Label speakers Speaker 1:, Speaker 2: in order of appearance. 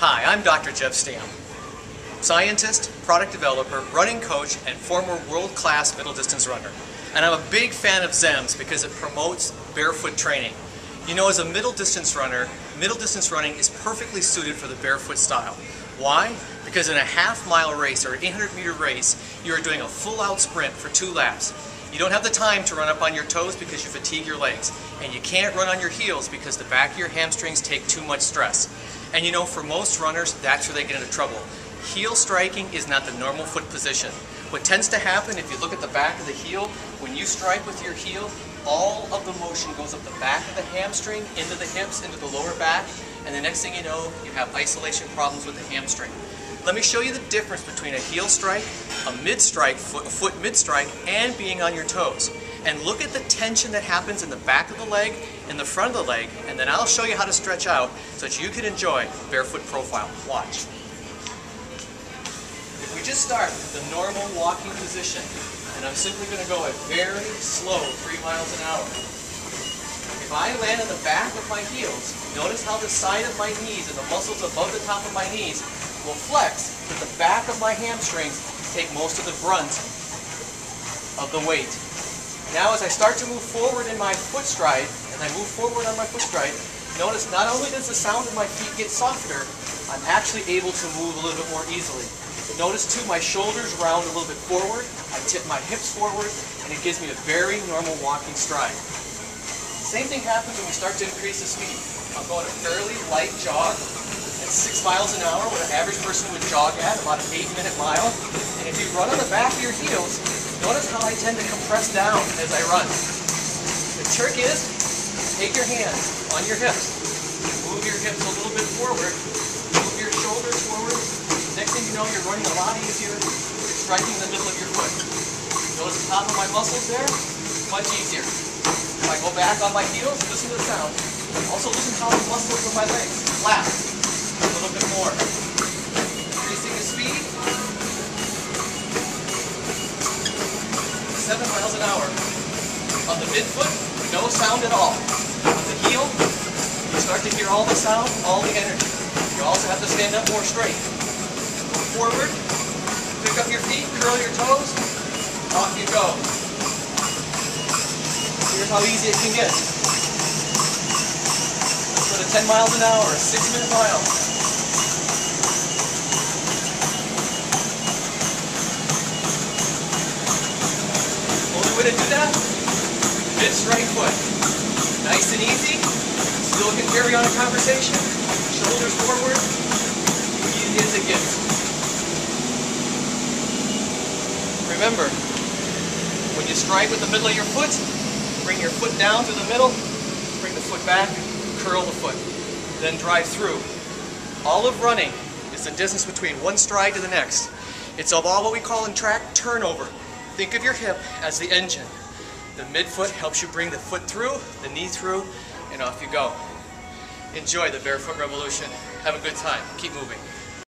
Speaker 1: Hi, I'm Dr. Jeff Stam, scientist, product developer, running coach, and former world-class middle distance runner. And I'm a big fan of ZEMs because it promotes barefoot training. You know, as a middle distance runner, middle distance running is perfectly suited for the barefoot style. Why? Because in a half-mile race or an 800-meter race, you are doing a full-out sprint for 2 laps. You don't have the time to run up on your toes because you fatigue your legs. And you can't run on your heels because the back of your hamstrings take too much stress. And you know, for most runners, that's where they get into trouble. Heel striking is not the normal foot position. What tends to happen, if you look at the back of the heel, when you strike with your heel, all of the motion goes up the back of the hamstring, into the hips, into the lower back, and the next thing you know, you have isolation problems with the hamstring. Let me show you the difference between a heel strike, a mid-strike, foot mid-strike, and being on your toes. And look at the tension that happens in the back of the leg, in the front of the leg, and then I'll show you how to stretch out so that you can enjoy barefoot profile. Watch. If we just start with the normal walking position, and I'm simply going to go a very slow 3 miles an hour. If I land on the back of my heels, notice how the side of my knees and the muscles above the top of my knees will flex, but the back of my hamstrings take most of the brunt of the weight. Now as I start to move forward in my foot stride, and I move forward on my foot stride, notice not only does the sound of my feet get softer, I'm actually able to move a little bit more easily. Notice too, my shoulders round a little bit forward, I tip my hips forward, and it gives me a very normal walking stride. Same thing happens when we start to increase the speed. I'll go at a fairly light jog at 6 miles an hour, what an average person would jog at, about an 8-minute mile. And if you run on the back of your heels, notice how I tend to compress down as I run. The trick is, take your hands on your hips, move your hips a little bit forward, move your shoulders forward. Next thing you know, you're running a lot easier, you're striking the middle of your foot. Notice the top of my muscles there, much easier. If I go back on my heels, listen to the sound. Also listen how the muscles of my legs flap a little bit more. Increasing the speed. 7 miles an hour. On the midfoot, no sound at all. On the heel, you start to hear all the sound, all the energy. You also have to stand up more straight. Go forward, pick up your feet, curl your toes, off you go. Here's how easy it can get. Let's go to 10 miles an hour, a 6-minute mile. Only way to do that, mid-strike foot. Nice and easy, still can carry on a conversation, shoulders forward, easy as it gets. Remember, when you strike with the middle of your foot, bring your foot down to the middle, bring the foot back, curl the foot, then drive through. All of running is the distance between one stride to the next. It's of all what we call in track turnover. Think of your hip as the engine. The midfoot helps you bring the foot through, the knee through, and off you go. Enjoy the barefoot revolution. Have a good time. Keep moving.